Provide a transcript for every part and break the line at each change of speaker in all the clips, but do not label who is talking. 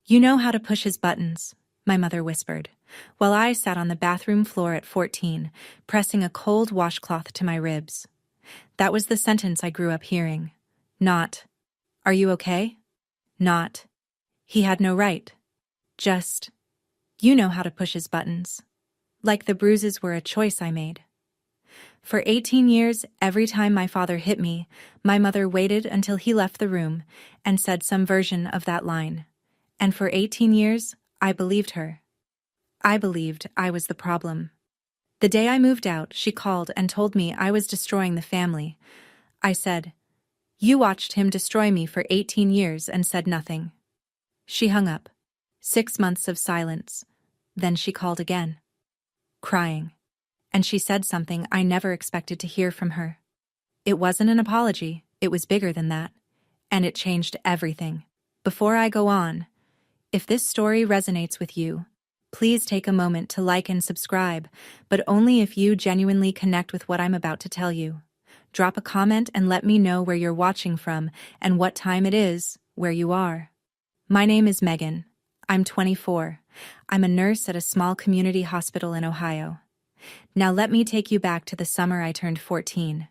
You know how to push his buttons, my mother whispered, while I sat on the bathroom floor at 14, pressing a cold washcloth to my ribs. That was the sentence I grew up hearing. Not, "Are you okay?" Not, "He had no right." Just, "You know how to push his buttons." Like the bruises were a choice I made. For 18 years, every time my father hit me, my mother waited until he left the room and said some version of that line. And for 18 years, I believed her. I believed I was the problem. The day I moved out, she called and told me I was destroying the family. I said, "You watched him destroy me for 18 years and said nothing." She hung up. 6 months of silence. Then she called again, crying. And she said something I never expected to hear from her. It wasn't an apology, it was bigger than that. And it changed everything. Before I go on, if this story resonates with you, please take a moment to like and subscribe, but only if you genuinely connect with what I'm about to tell you. Drop a comment and let me know where you're watching from and what time it is where you are. My name is Megan. I'm 24. I'm a nurse at a small community hospital in Ohio. Now let me take you back to the summer I turned 14.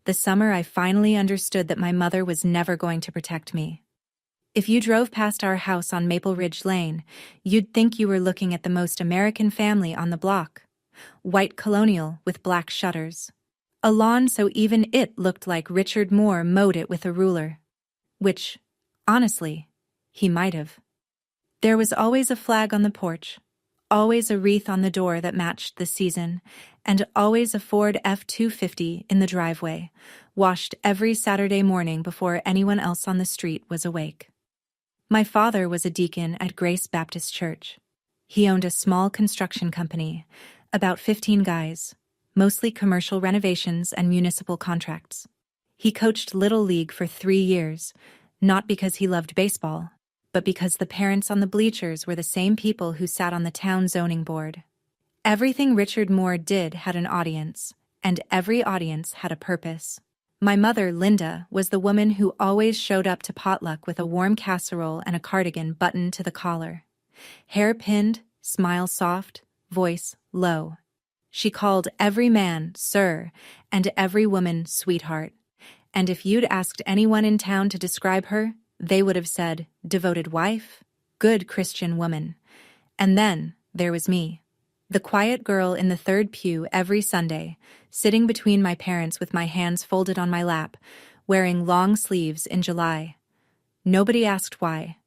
The summer I finally understood that my mother was never going to protect me. If you drove past our house on Maple Ridge Lane, you'd think you were looking at the most American family on the block. White colonial with black shutters. A lawn so even it looked like Richard Moore mowed it with a ruler. Which, honestly, he might have. There was always a flag on the porch, always a wreath on the door that matched the season, and always a Ford F-250 in the driveway, washed every Saturday morning before anyone else on the street was awake. My father was a deacon at Grace Baptist Church. He owned a small construction company, about 15 guys, mostly commercial renovations and municipal contracts. He coached Little League for 3 years, not because he loved baseball, but because the parents on the bleachers were the same people who sat on the town zoning board. Everything Richard Moore did had an audience, and every audience had a purpose. My mother, Linda, was the woman who always showed up to potluck with a warm casserole and a cardigan buttoned to the collar. Hair pinned, smile soft, voice low. She called every man sir and every woman sweetheart. And if you'd asked anyone in town to describe her, they would have said, devoted wife, good Christian woman. And then there was me, the quiet girl in the third pew every Sunday, sitting between my parents with my hands folded on my lap, wearing long sleeves in July. Nobody asked why.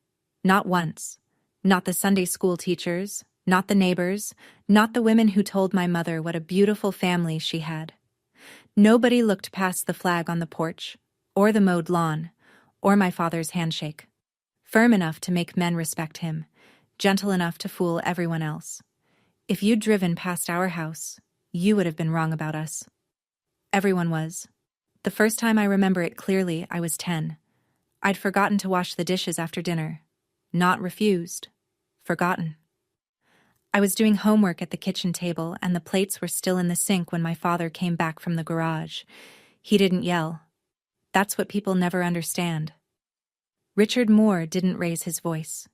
Not once. Not the Sunday school teachers, not the neighbors, not the women who told my mother what a beautiful family she had. Nobody looked past the flag on the porch, or the mowed lawn, or my father's handshake. Firm enough to make men respect him, gentle enough to fool everyone else. If you'd driven past our house, you would have been wrong about us. Everyone was. The first time I remember it clearly, I was 10. I'd forgotten to wash the dishes after dinner. Not refused. Forgotten. I was doing homework at the kitchen table and the plates were still in the sink when my father came back from the garage. He didn't yell. That's what people never understand. Richard Moore didn't raise his voice.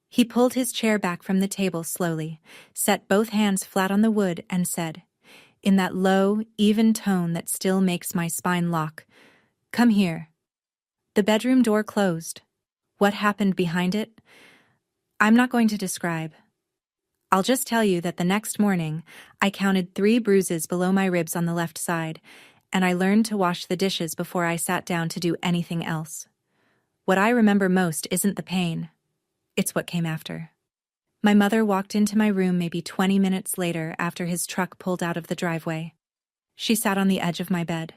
He pulled his chair back from the table slowly, set both hands flat on the wood, and said, in that low, even tone that still makes my spine lock, "Come here." The bedroom door closed. What happened behind it? I'm not going to describe. I'll just tell you that the next morning, I counted 3 bruises below my ribs on the left side, and I learned to wash the dishes before I sat down to do anything else. What I remember most isn't the pain. It's what came after. My mother walked into my room maybe 20 minutes later after his truck pulled out of the driveway. She sat on the edge of my bed.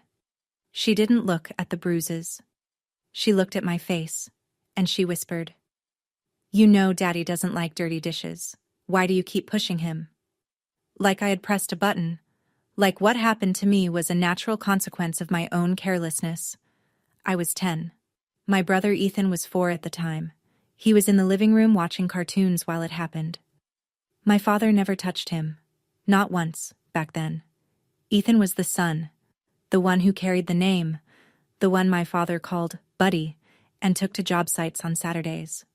She didn't look at the bruises. She looked at my face, and she whispered, "You know Daddy doesn't like dirty dishes. Why do you keep pushing him?" Like I had pressed a button. Like what happened to me was a natural consequence of my own carelessness. I was 10. My brother Ethan was 4 at the time. He was in the living room watching cartoons while it happened. My father never touched him. Not once, back then. Ethan was the son, the one who carried the name, the one my father called Buddy, and took to job sites on Saturdays.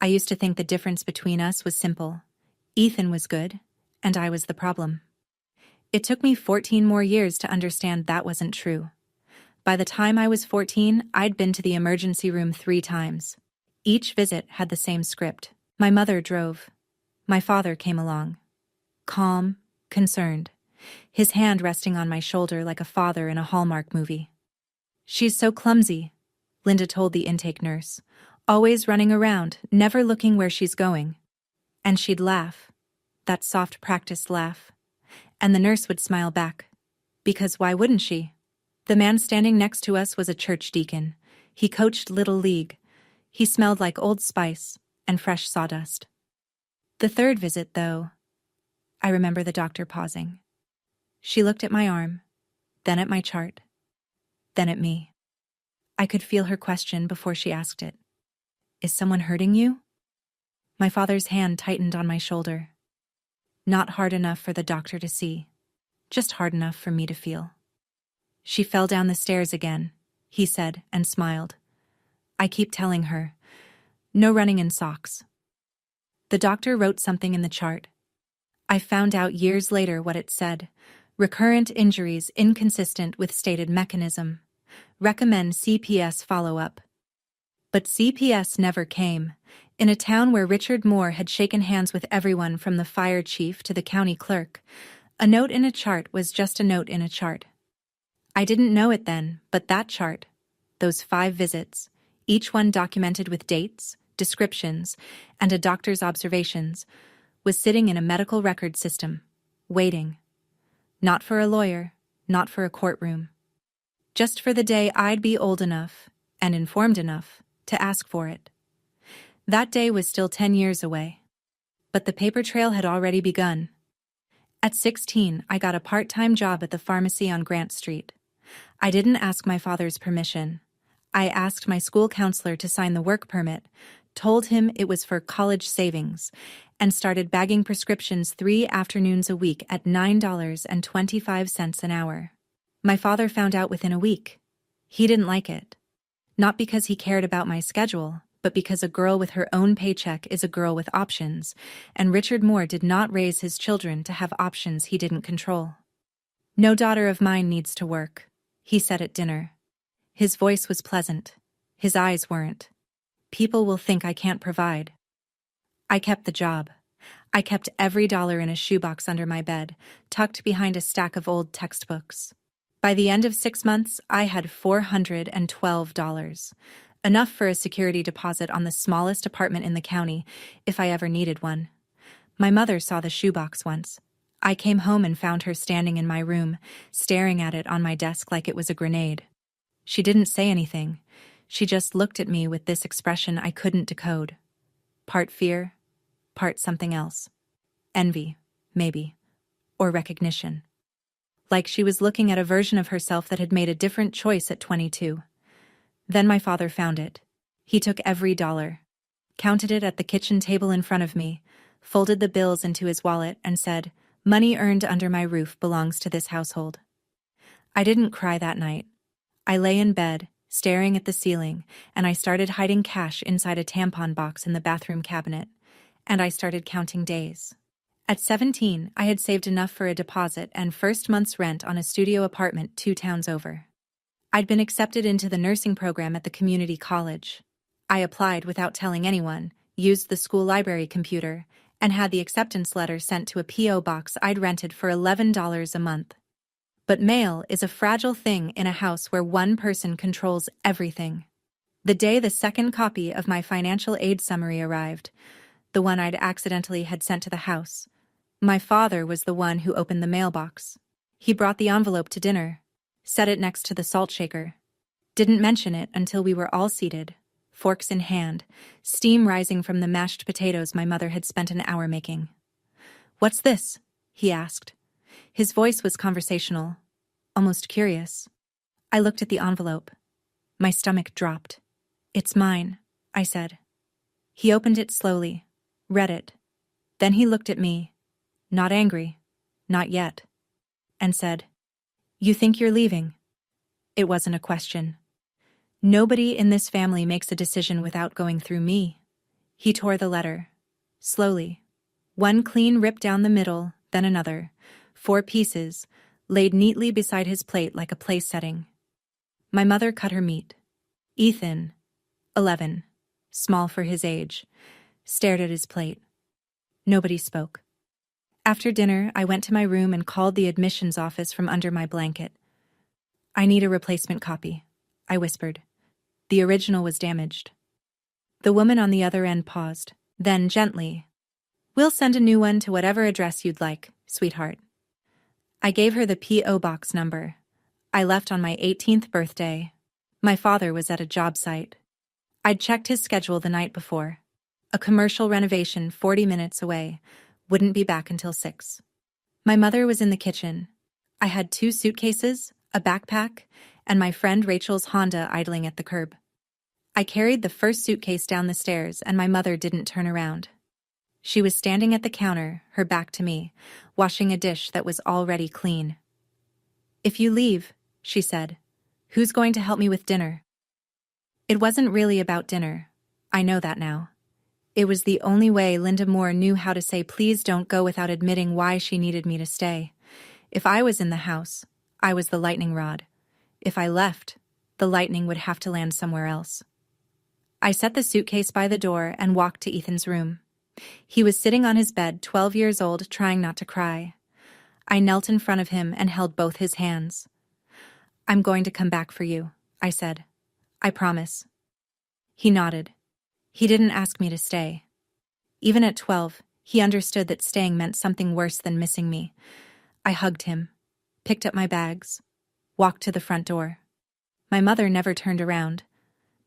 I used to think the difference between us was simple. Ethan was good, and I was the problem. It took me 14 more years to understand that wasn't true. By the time I was 14, I'd been to the emergency room 3 times. Each visit had the same script. My mother drove. My father came along. Calm, concerned, his hand resting on my shoulder like a father in a Hallmark movie. "She's so clumsy," Linda told the intake nurse, "always running around, never looking where she's going." And she'd laugh, that soft practiced laugh. And the nurse would smile back. Because why wouldn't she? The man standing next to us was a church deacon. He coached Little League. He smelled like Old Spice and fresh sawdust. The third visit, though, I remember the doctor pausing. She looked at my arm, then at my chart, then at me. I could feel her question before she asked it. "Is someone hurting you?" My father's hand tightened on my shoulder. Not hard enough for the doctor to see, just hard enough for me to feel. "She fell down the stairs again," he said and smiled. "I keep telling her, no running in socks." The doctor wrote something in the chart. I found out years later what it said. Recurrent injuries inconsistent with stated mechanism. Recommend CPS follow-up. But CPS never came. In a town where Richard Moore had shaken hands with everyone from the fire chief to the county clerk, a note in a chart was just a note in a chart. I didn't know it then, but that chart, those 5 visits, each one documented with dates, descriptions, and a doctor's observations, was sitting in a medical record system, waiting. Not for a lawyer, not for a courtroom. Just for the day I'd be old enough, and informed enough, to ask for it. That day was still 10 years away. But the paper trail had already begun. At 16, I got a part-time job at the pharmacy on Grant Street. I didn't ask my father's permission. I asked my school counselor to sign the work permit, told him it was for college savings, and started bagging prescriptions 3 afternoons a week at $9.25 an hour. My father found out within a week. He didn't like it. Not because he cared about my schedule, but because a girl with her own paycheck is a girl with options, and Richard Moore did not raise his children to have options he didn't control. "No daughter of mine needs to work," he said at dinner. His voice was pleasant. His eyes weren't. "People will think I can't provide." I kept the job. I kept every dollar in a shoebox under my bed, tucked behind a stack of old textbooks. By the end of 6 months, I had $412, enough for a security deposit on the smallest apartment in the county, if I ever needed one. My mother saw the shoebox once. I came home and found her standing in my room, staring at it on my desk like it was a grenade. She didn't say anything. She just looked at me with this expression I couldn't decode. Part fear, part something else. Envy, maybe, or recognition. Like she was looking at a version of herself that had made a different choice at 22. Then my father found it. He took every dollar, counted it at the kitchen table in front of me, folded the bills into his wallet, and said, "Money earned under my roof belongs to this household." I didn't cry that night. I lay in bed, staring at the ceiling, and I started hiding cash inside a tampon box in the bathroom cabinet, and I started counting days. At 17, I had saved enough for a deposit and first month's rent on a studio apartment 2 towns over. I'd been accepted into the nursing program at the community college. I applied without telling anyone, used the school library computer, and had the acceptance letter sent to a P.O. box I'd rented for $11 a month. But mail is a fragile thing in a house where one person controls everything. The day the second copy of my financial aid summary arrived, the one I'd accidentally had sent to the house, my father was the one who opened the mailbox. He brought the envelope to dinner, set it next to the salt shaker. Didn't mention it until we were all seated, forks in hand, steam rising from the mashed potatoes my mother had spent an hour making. "What's this?" he asked. His voice was conversational, almost curious. I looked at the envelope. My stomach dropped. "It's mine," I said. He opened it slowly, read it. Then he looked at me, not angry, not yet, and said, "You think you're leaving?" It wasn't a question. "Nobody in this family makes a decision without going through me," He tore the letter. Slowly. One clean rip down the middle, then another. 4 pieces, laid neatly beside his plate like a place setting. My mother cut her meat. Ethan, 11, small for his age, stared at his plate. Nobody spoke. After dinner, I went to my room and called the admissions office from under my blanket. "I need a replacement copy," I whispered. The original was damaged. The woman on the other end paused, then gently, "We'll send a new one to whatever address you'd like, sweetheart." I gave her the P.O. box number. I left on my 18th birthday. My father was at a job site. I'd checked his schedule the night before. A commercial renovation 40 minutes away. Wouldn't be back until 6. My mother was in the kitchen. I had 2 suitcases, a backpack, and my friend Rachel's Honda idling at the curb. I carried the first suitcase down the stairs and my mother didn't turn around. She was standing at the counter, her back to me, washing a dish that was already clean. "If you leave," she said, "who's going to help me with dinner?" It wasn't really about dinner. I know that now. It was the only way Linda Moore knew how to say please don't go without admitting why she needed me to stay. If I was in the house, I was the lightning rod. If I left, the lightning would have to land somewhere else. I set the suitcase by the door and walked to Ethan's room. He was sitting on his bed, 12 years old, trying not to cry. I knelt in front of him and held both his hands. "I'm going to come back for you," I said. "I promise." He nodded. He didn't ask me to stay. Even at 12, he understood that staying meant something worse than missing me. I hugged him, picked up my bags, walked to the front door. My mother never turned around,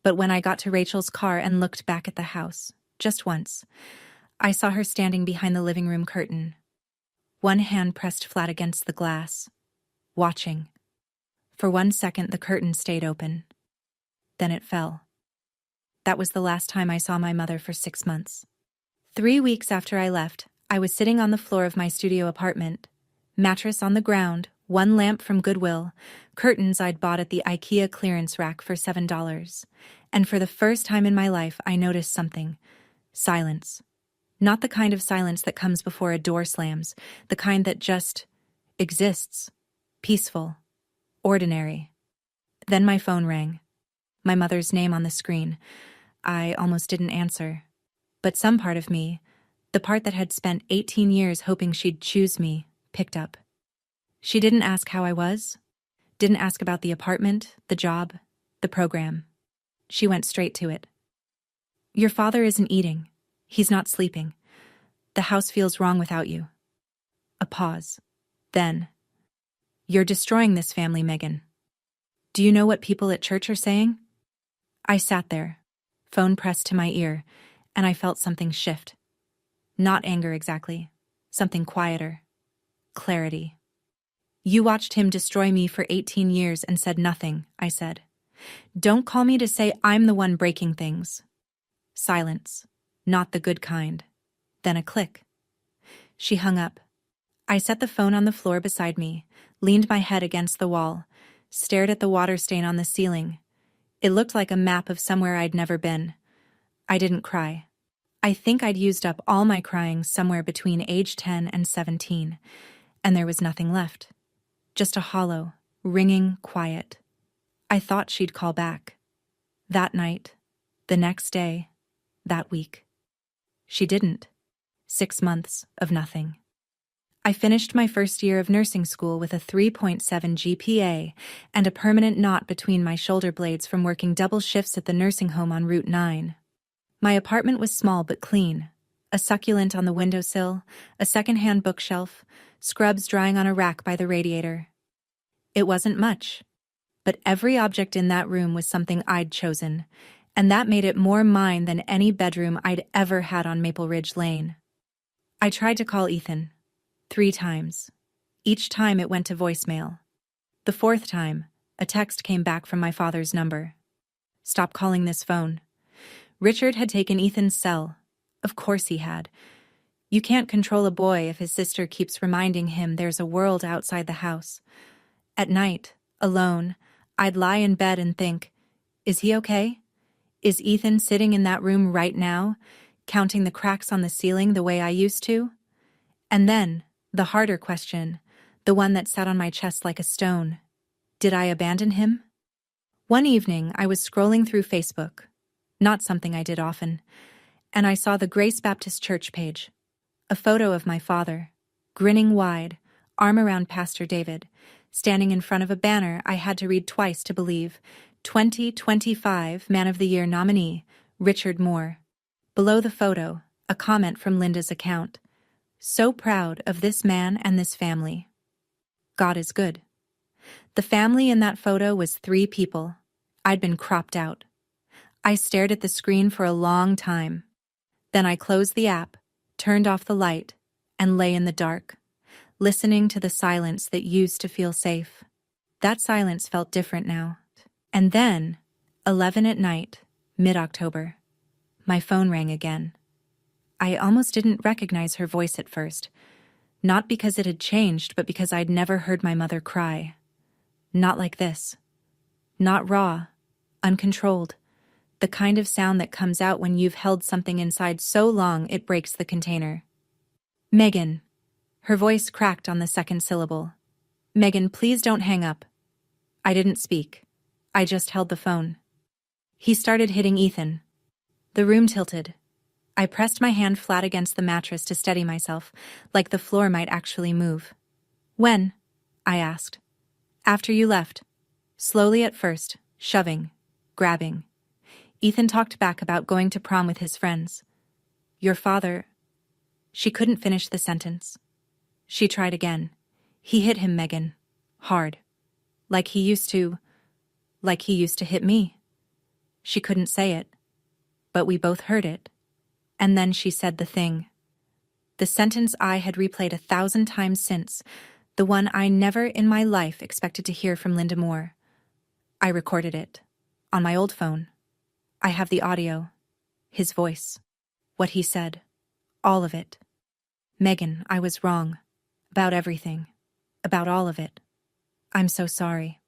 but when I got to Rachel's car and looked back at the house, just once, I saw her standing behind the living room curtain, one hand pressed flat against the glass, watching. For 1 second, the curtain stayed open. Then it fell. That was the last time I saw my mother for 6 months. 3 weeks after I left, I was sitting on the floor of my studio apartment, mattress on the ground, 1 lamp from Goodwill, curtains I'd bought at the IKEA clearance rack for $7. And for the first time in my life, I noticed something. Silence. Not the kind of silence that comes before a door slams, the kind that just exists. Peaceful. Ordinary. Then my phone rang. My mother's name on the screen. I almost didn't answer. But some part of me, the part that had spent 18 years hoping she'd choose me, picked up. She didn't ask how I was. Didn't ask about the apartment, the job, the program. She went straight to it. "Your father isn't eating. He's not sleeping. The house feels wrong without you." A pause. Then, "You're destroying this family, Megan. Do you know what people at church are saying?" I sat there, phone pressed to my ear, and I felt something shift. Not anger exactly. Something quieter. Clarity. "You watched him destroy me for 18 years and said nothing," I said. "Don't call me to say I'm the one breaking things." Silence. Not the good kind. Then a click. She hung up. I set the phone on the floor beside me, leaned my head against the wall, stared at the water stain on the ceiling. It looked like a map of somewhere I'd never been. I didn't cry. I think I'd used up all my crying somewhere between age 10 and 17, and there was nothing left. Just a hollow, ringing quiet. I thought she'd call back. That night, the next day, that week. She didn't. 6 months of nothing. I finished my first year of nursing school with a 3.7 GPA and a permanent knot between my shoulder blades from working double shifts at the nursing home on Route 9. My apartment was small but clean. A succulent on the windowsill, a secondhand bookshelf, scrubs drying on a rack by the radiator. It wasn't much, but every object in that room was something I'd chosen, and that made it more mine than any bedroom I'd ever had on Maple Ridge Lane. I tried to call Ethan. 3 times. Each time it went to voicemail. The 4th time, a text came back from my father's number. "Stop calling this phone." Richard had taken Ethan's cell. Of course he had. You can't control a boy if his sister keeps reminding him there's a world outside the house. At night, alone, I'd lie in bed and think, is he okay? Is Ethan sitting in that room right now? counting the cracks on the ceiling the way I used to? And then, the harder question, the one that sat on my chest like a stone. Did I abandon him? One evening, I was scrolling through Facebook, not something I did often, and I saw the Grace Baptist Church page. A photo of my father, grinning wide, arm around Pastor David, standing in front of a banner I had to read twice to believe, 2025 Man of the Year nominee, Richard Moore. Below the photo, a comment from Linda's account. So proud of this man and this family. God is good. The family in that photo was 3 people. I'd been cropped out. I stared at the screen for a long time. Then I closed the app, turned off the light, and lay in the dark, listening to the silence that used to feel safe. That silence felt different now. And then, 11 at night, mid-October, my phone rang again. I almost didn't recognize her voice at first, not because it had changed, but because I'd never heard my mother cry. Not like this. Not raw, uncontrolled, the kind of sound that comes out when you've held something inside so long it breaks the container. Megan. Her voice cracked on the second syllable. Megan, please don't hang up. I didn't speak. I just held the phone. He started hitting Ethan. The room tilted. I pressed my hand flat against the mattress to steady myself, like the floor might actually move. When? I asked. After you left. Slowly at first, shoving, grabbing. Ethan talked back about going to prom with his friends. Your father... She couldn't finish the sentence. She tried again. He hit him, Megan. Hard. Like he used to hit me. She couldn't say it. But we both heard it. And then she said the thing. The sentence I had replayed 1,000 times since, the one I never in my life expected to hear from Linda Moore. I recorded it. On my old phone. I have the audio. His voice. What he said. All of it. Megan, I was wrong. About everything. About all of it. I'm so sorry.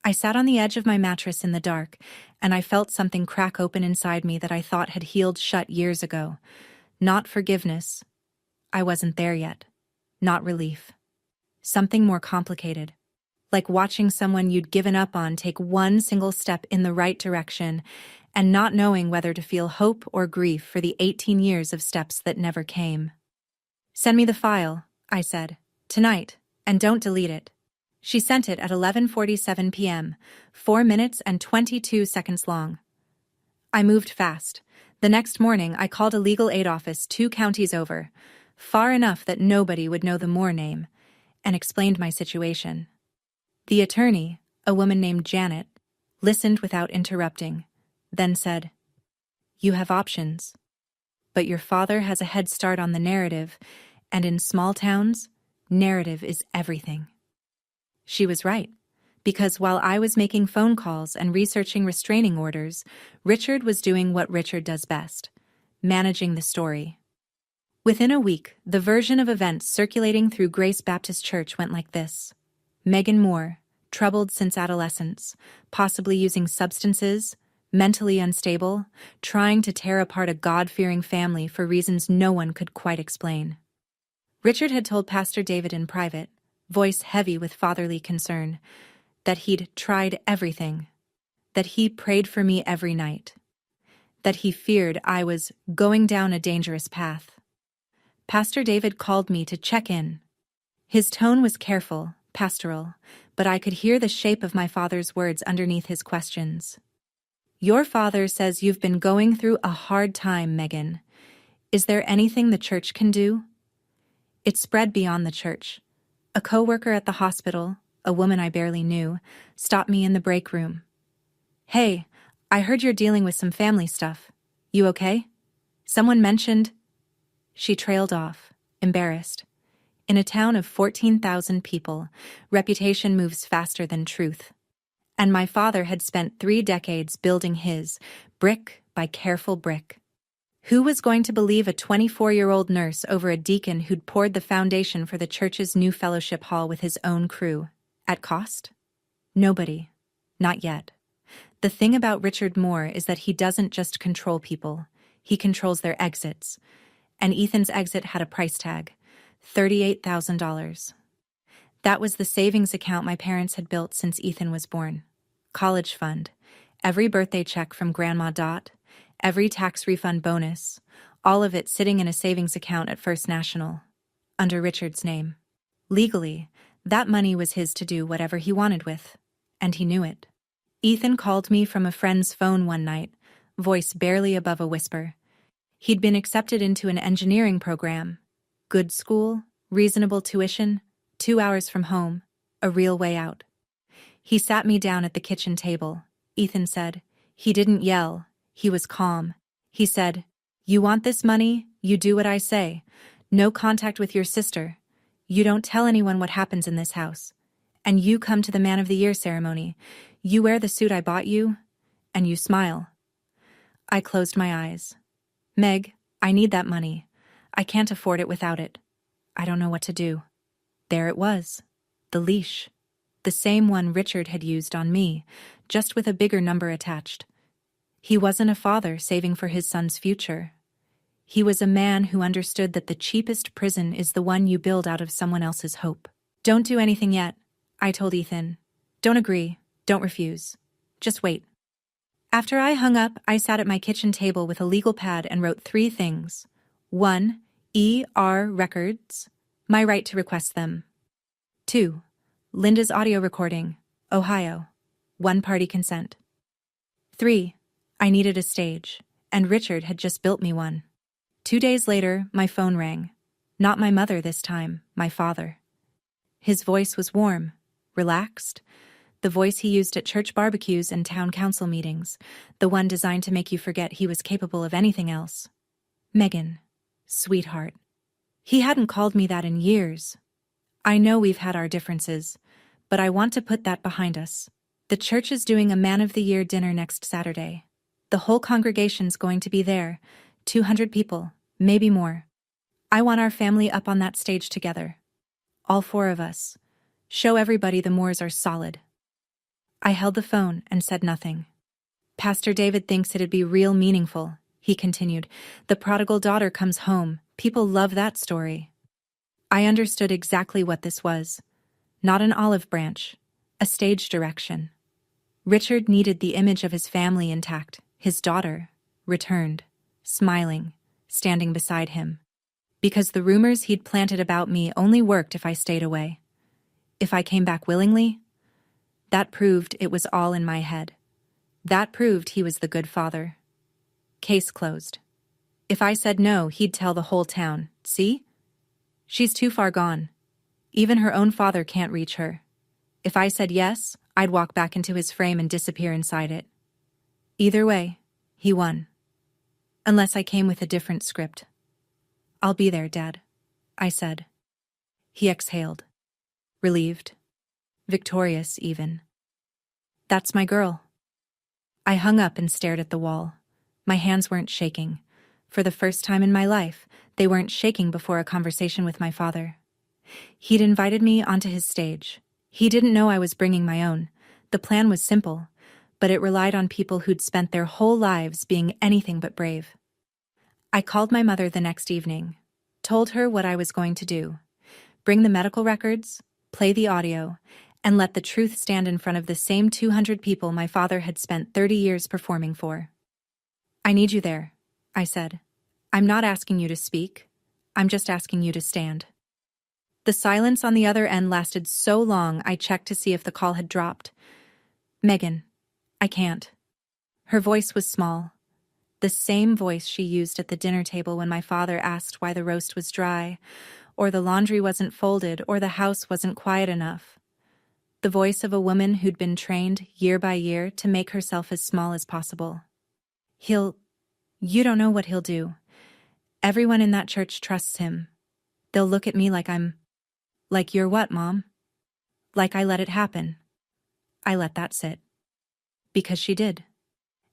I sat on the edge of my mattress in the dark, and I felt something crack open inside me that I thought had healed shut years ago. Not forgiveness. I wasn't there yet. Not relief. Something more complicated. Like watching someone you'd given up on take one single step in the right direction and not knowing whether to feel hope or grief for the 18 years of steps that never came. Send me the file, I said, tonight, and don't delete it. She sent it at 11:47 p.m., 4 minutes and 22 seconds long. I moved fast. The next morning, I called a legal aid office 2 counties over, far enough that nobody would know the Moore name, and explained my situation. The attorney, a woman named Janet, listened without interrupting, then said, You have options. But your father has a head start on the narrative, and in small towns, narrative is everything. She was right, because while I was making phone calls and researching restraining orders, Richard was doing what Richard does best, managing the story. Within a week, the version of events circulating through Grace Baptist Church went like this. Megan Moore, troubled since adolescence, possibly using substances, mentally unstable, trying to tear apart a God-fearing family for reasons no one could quite explain. Richard had told Pastor David in private, voice heavy with fatherly concern, that he'd tried everything, that he prayed for me every night, that he feared I was going down a dangerous path. Pastor David called me to check in. His tone was careful, pastoral, but I could hear the shape of my father's words underneath his questions. Your father says you've been going through a hard time, Megan. Is there anything the church can do? It spread beyond the church. A co-worker at the hospital, a woman I barely knew, stopped me in the break room. Hey, I heard you're dealing with some family stuff. You okay? Someone mentioned... She trailed off, embarrassed. In a town of 14,000 people, reputation moves faster than truth. And my father had spent 3 decades building his, brick by careful brick. Who was going to believe a 24-year-old nurse over a deacon who'd poured the foundation for the church's new fellowship hall with his own crew? At cost? Nobody. Not yet. The thing about Richard Moore is that he doesn't just control people. He controls their exits. And Ethan's exit had a price tag, $38,000. That was the savings account my parents had built since Ethan was born. College fund, every birthday check from Grandma Dot, every tax refund bonus, all of it sitting in a savings account at First National, under Richard's name. Legally, that money was his to do whatever he wanted with, and he knew it. Ethan called me from a friend's phone one night, voice barely above a whisper. He'd been accepted into an engineering program. Good school, reasonable tuition, 2 hours from home, a real way out. He sat me down at the kitchen table. Ethan said. He didn't yell. He was calm. He said, "You want this money? You do what I say. No contact with your sister. You don't tell anyone what happens in this house. And you come to the Man of the Year ceremony. You wear the suit I bought you, and you smile." I closed my eyes. "Meg, I need that money. I can't afford it without it. I don't know what to do." There it was. The leash. The same one Richard had used on me, just with a bigger number attached. He wasn't a father saving for his son's future. He was a man who understood that the cheapest prison is the one you build out of someone else's hope. "Don't do anything yet," I told Ethan. "Don't agree. Don't refuse. Just wait." After I hung up, I sat at my kitchen table with a legal pad and wrote 3 things. 1. ER records, my right to request them. 2. Linda's audio recording, Ohio, one-party consent. 3. I needed a stage, and Richard had just built me one. 2 days later, my phone rang. Not my mother this time, my father. His voice was warm, relaxed, the voice he used at church barbecues and town council meetings, the one designed to make you forget he was capable of anything else. "Megan, sweetheart." He hadn't called me that in years. "I know we've had our differences, but I want to put that behind us. The church is doing a Man of the Year dinner next Saturday. The whole congregation's going to be there, 200 people, maybe more. I want our family up on that stage together. All 4 of us. Show everybody the Moores are solid." I held the phone and said nothing. "Pastor David thinks it'd be real meaningful," he continued. "The prodigal daughter comes home. People love that story." I understood exactly what this was. Not an olive branch, a stage direction. Richard needed the image of his family intact, his daughter, returned, smiling, standing beside him. Because the rumors he'd planted about me only worked if I stayed away. If I came back willingly, that proved it was all in my head. That proved he was the good father. Case closed. If I said no, he'd tell the whole town, "See? She's too far gone. Even her own father can't reach her." If I said yes, I'd walk back into his frame and disappear inside it. Either way, he won. Unless I came with a different script. "I'll be there, Dad," I said. He exhaled. Relieved. Victorious, even. "That's my girl." I hung up and stared at the wall. My hands weren't shaking. For the first time in my life, they weren't shaking before a conversation with my father. He'd invited me onto his stage. He didn't know I was bringing my own. The plan was simple, but it relied on people who'd spent their whole lives being anything but brave. I called my mother the next evening, told her what I was going to do. Bring the medical records, play the audio, and let the truth stand in front of the same 200 people my father had spent 30 years performing for. "I need you there," I said. "I'm not asking you to speak. I'm just asking you to stand." The silence on the other end lasted so long I checked to see if the call had dropped. "Megan, I can't." Her voice was small. The same voice she used at the dinner table when my father asked why the roast was dry, or the laundry wasn't folded, or the house wasn't quiet enough. The voice of a woman who'd been trained year by year to make herself as small as possible. You don't know what he'll do. Everyone in that church trusts him. They'll look at me like like you're what, Mom? Like I let it happen." I let that sit. Because she did.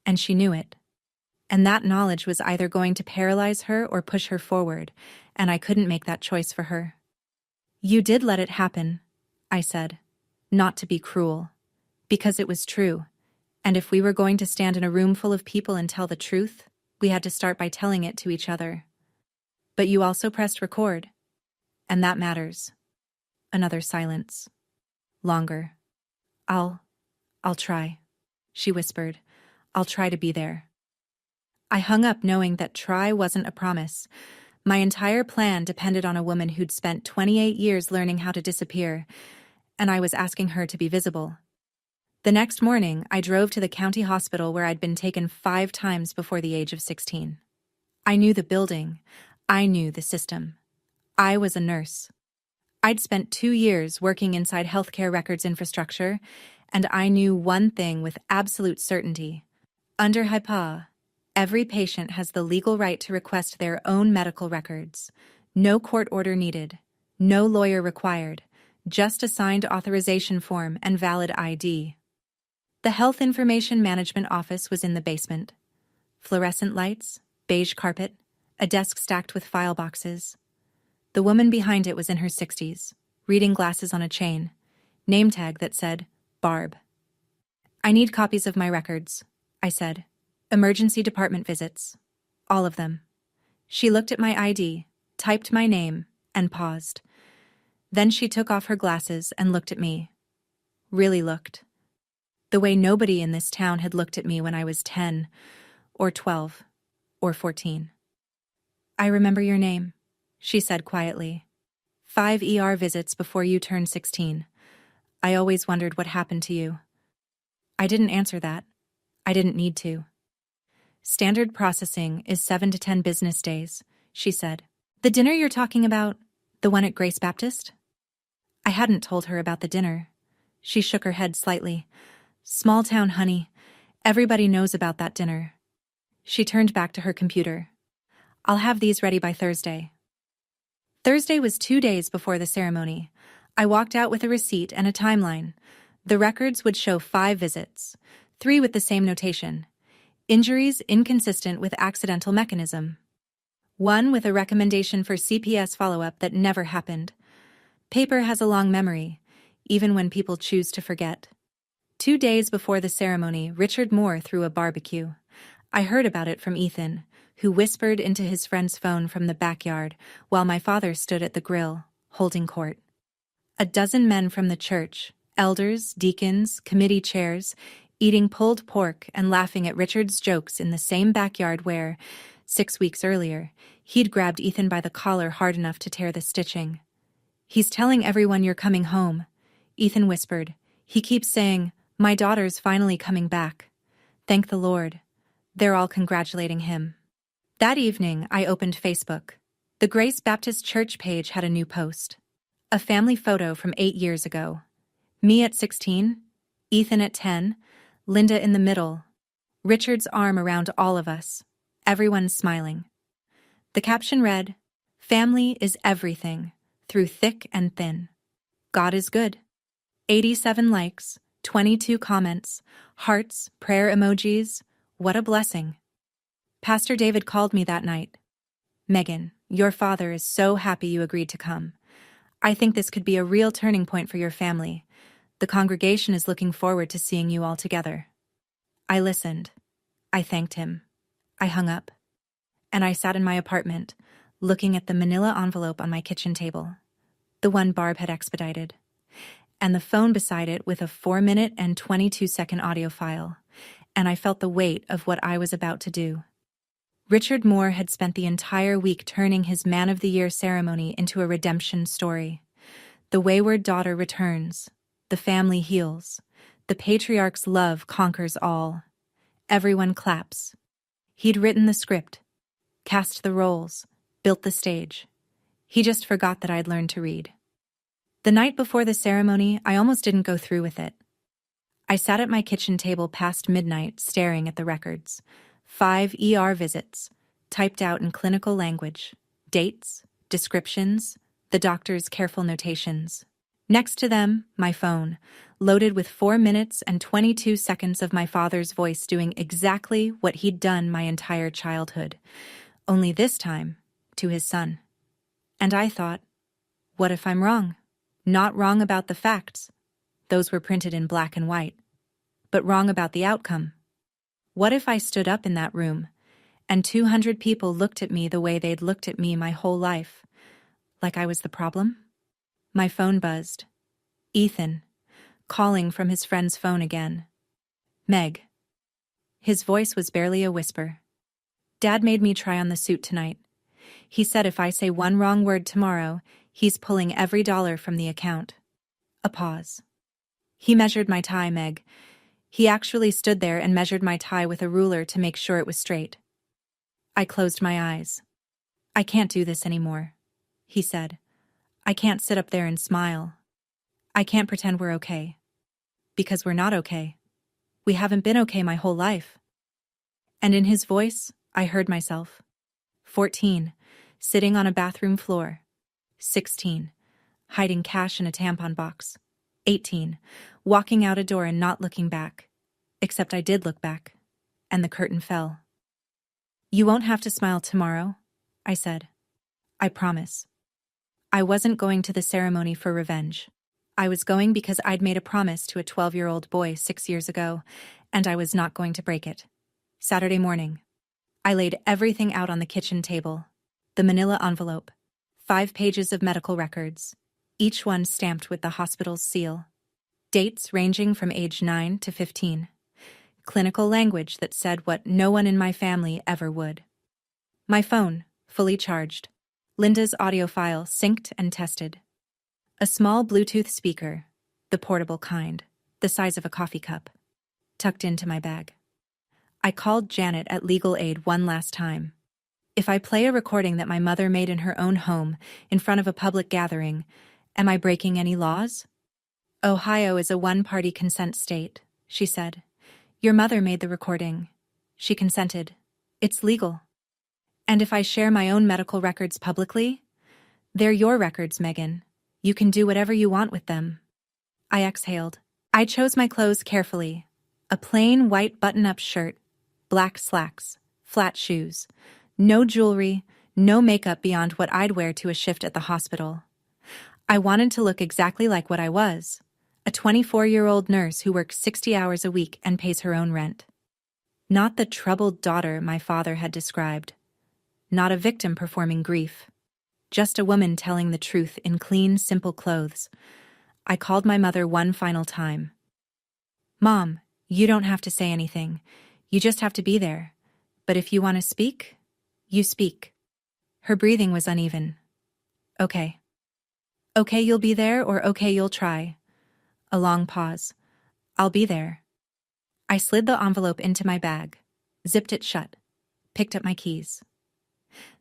And she knew it. And that knowledge was either going to paralyze her or push her forward, and I couldn't make that choice for her. "You did let it happen," I said. Not to be cruel. Because it was true. And if we were going to stand in a room full of people and tell the truth, We had to start by telling it to each other. But you also pressed record. And that matters. Another silence. Longer. I'll try, she whispered. I'll try to be there. I hung up knowing that try wasn't a promise. My entire plan depended on a woman who'd spent 28 years learning how to disappear, and I was asking her to be visible. The next morning, I drove to the county hospital where I'd been taken 5 times before the age of 16. I knew the building. I knew the system. I was a nurse. I'd spent 2 years working inside healthcare records infrastructure, and I knew one thing with absolute certainty. Under HIPAA, every patient has the legal right to request their own medical records. No court order needed. No lawyer required. Just a signed authorization form and valid ID. The Health Information Management Office was in the basement. Fluorescent lights, beige carpet, a desk stacked with file boxes. The woman behind it was in her 60s, reading glasses on a chain, name tag that said, Barb. I need copies of my records, I said. Emergency department visits. All of them. She looked at my ID, typed my name, and paused. Then she took off her glasses and looked at me. Really looked. The way nobody in this town had looked at me when I was 10, or 12, or 14. I remember your name, she said quietly. 5 ER visits before you turned 16. I always wondered what happened to you. I didn't answer that. I didn't need to. Standard processing is 7 to 10 business days, she said. The dinner you're talking about, the one at Grace Baptist? I hadn't told her about the dinner. She shook her head slightly. Small town, honey. Everybody knows about that dinner. She turned back to her computer. I'll have these ready by Thursday. Thursday was 2 days before the ceremony. I walked out with a receipt and a timeline. The records would show 5 visits, 3 with the same notation. Injuries inconsistent with accidental mechanism. 1 with a recommendation for CPS follow-up that never happened. Paper has a long memory, even when people choose to forget. 2 days before the ceremony, Richard Moore threw a barbecue. I heard about it from Ethan, who whispered into his friend's phone from the backyard while my father stood at the grill, holding court. A dozen men from the church, elders, deacons, committee chairs, eating pulled pork and laughing at Richard's jokes in the same backyard where, 6 weeks earlier, he'd grabbed Ethan by the collar hard enough to tear the stitching. He's telling everyone you're coming home, Ethan whispered. He keeps saying, my daughter's finally coming back. Thank the Lord. They're all congratulating him. That evening, I opened Facebook. The Grace Baptist Church page had a new post. A family photo from 8 years ago. Me at 16, Ethan at 10, Linda in the middle, Richard's arm around all of us, everyone smiling. The caption read, Family is everything, through thick and thin. God is good. 87 likes, 22 comments, hearts, prayer emojis. What a blessing. Pastor David called me that night. Megan, your father is so happy you agreed to come. I think this could be a real turning point for your family. The congregation is looking forward to seeing you all together. I listened. I thanked him. I hung up. And I sat in my apartment, looking at the manila envelope on my kitchen table, the one Barb had expedited, and the phone beside it with a 4-minute and 22-second audio file, and I felt the weight of what I was about to do. Richard Moore had spent the entire week turning his Man of the Year ceremony into a redemption story. The wayward daughter returns. The family heals. The patriarch's love conquers all. Everyone claps. He'd written the script, cast the roles, built the stage. He just forgot that I'd learned to read. The night before the ceremony, I almost didn't go through with it. I sat at my kitchen table past midnight staring at the records. 5 ER visits, typed out in clinical language, dates, descriptions, the doctor's careful notations. Next to them, my phone, loaded with 4 minutes and 22 seconds of my father's voice doing exactly what he'd done my entire childhood, only this time to his son. And I thought, what if I'm wrong? Not wrong about the facts. Those were printed in black and white. But wrong about the outcome. What if I stood up in that room and 200 people looked at me the way they'd looked at me my whole life. Like I was the problem? My phone buzzed. Ethan, calling from his friend's phone again. Meg. His voice was barely a whisper. Dad made me try on the suit tonight. He said if I say one wrong word tomorrow, he's pulling every dollar from the account. A pause. He measured my tie, Meg. He actually stood there and measured my tie with a ruler to make sure it was straight. I closed my eyes. I can't do this anymore, he said. I can't sit up there and smile. I can't pretend we're okay. Because we're not okay. We haven't been okay my whole life. And in his voice, I heard myself. 14, sitting on a bathroom floor. 16, hiding cash in a tampon box. 18, walking out a door and not looking back. Except I did look back. And the curtain fell. You won't have to smile tomorrow, I said. I promise. I wasn't going to the ceremony for revenge. I was going because I'd made a promise to a 12-year-old boy 6 years ago, and I was not going to break it. Saturday morning. I laid everything out on the kitchen table. The manila envelope. 5 pages of medical records. Each one stamped with the hospital's seal. Dates ranging from age 9 to 15. Clinical language that said what no one in my family ever would. My phone, fully charged. Linda's audio file synced and tested. A small Bluetooth speaker, the portable kind, the size of a coffee cup, tucked into my bag. I called Janet at Legal Aid one last time. If I play a recording that my mother made in her own home, in front of a public gathering, am I breaking any laws? Ohio is a one-party consent state, she said. Your mother made the recording. She consented. It's legal. And if I share my own medical records publicly? They're your records, Megan. You can do whatever you want with them. I exhaled. I chose my clothes carefully. A plain white button-up shirt, black slacks, flat shoes. No jewelry, no makeup beyond what I'd wear to a shift at the hospital. I wanted to look exactly like what I was. A 24-year-old nurse who works 60 hours a week and pays her own rent. Not the troubled daughter my father had described. Not a victim performing grief. Just a woman telling the truth in clean, simple clothes. I called my mother one final time. Mom, you don't have to say anything. You just have to be there. But if you want to speak, you speak. Her breathing was uneven. Okay. Okay, you'll be there, or okay, you'll try. A long pause. I'll be there. I slid the envelope into my bag, zipped it shut, picked up my keys.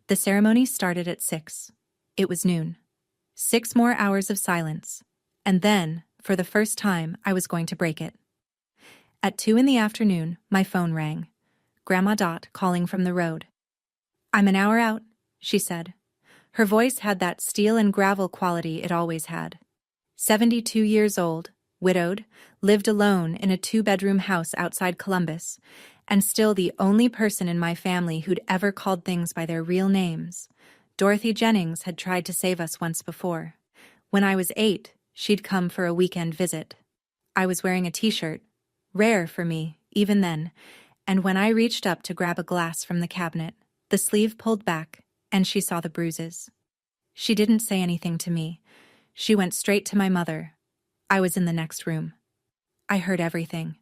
The ceremony started at 6. It was noon. 6 more hours of silence. And then, for the first time, I was going to break it. At 2 in the afternoon, my phone rang. Grandma Dot calling from the road. I'm an hour out, she said. Her voice had that steel and gravel quality it always had. 72 years old, widowed, lived alone in a 2-bedroom house outside Columbus, and still the only person in my family who'd ever called things by their real names. Dorothy Jennings had tried to save us once before. When I was 8, she'd come for a weekend visit. I was wearing a t-shirt, rare for me, even then, and when I reached up to grab a glass from the cabinet, the sleeve pulled back, and she saw the bruises. She didn't say anything to me. She went straight to my mother. I was in the next room. I heard everything.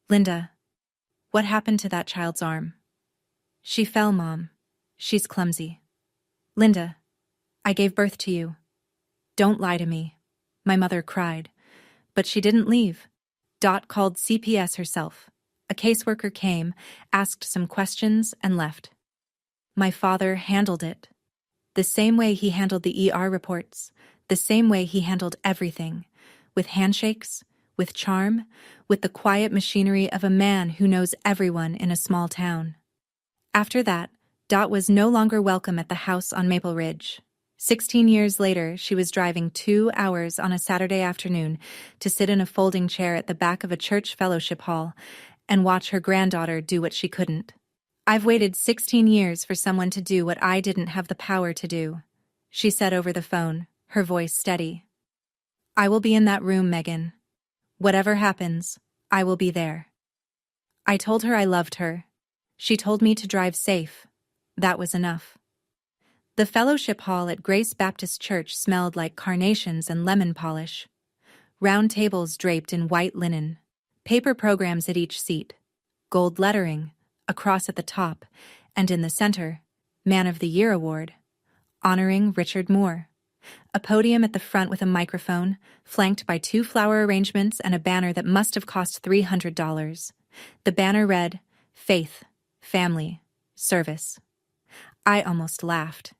Linda, what happened to that child's arm? She fell, Mom. She's clumsy. Linda, I gave birth to you. Don't lie to me. My mother cried. But she didn't leave. Dot called CPS herself. A caseworker came, asked some questions, and left. My father handled it. The same way he handled the ER reports, the same way he handled everything. With handshakes, with charm, with the quiet machinery of a man who knows everyone in a small town. After that, Dot was no longer welcome at the house on Maple Ridge. 16 years later, she was driving 2 hours on a Saturday afternoon to sit in a folding chair at the back of a church fellowship hall and watch her granddaughter do what she couldn't. I've waited 16 years for someone to do what I didn't have the power to do, she said over the phone, her voice steady. I will be in that room, Megan. Whatever happens, I will be there. I told her I loved her. She told me to drive safe. That was enough. The fellowship hall at Grace Baptist Church smelled like carnations and lemon polish. Round tables draped in white linen, paper programs at each seat, gold lettering, a cross at the top, and in the center, Man of the Year Award, honoring Richard Moore. A podium at the front with a microphone, flanked by 2 flower arrangements and a banner that must have cost $300. The banner read, Faith, Family, Service. I almost laughed.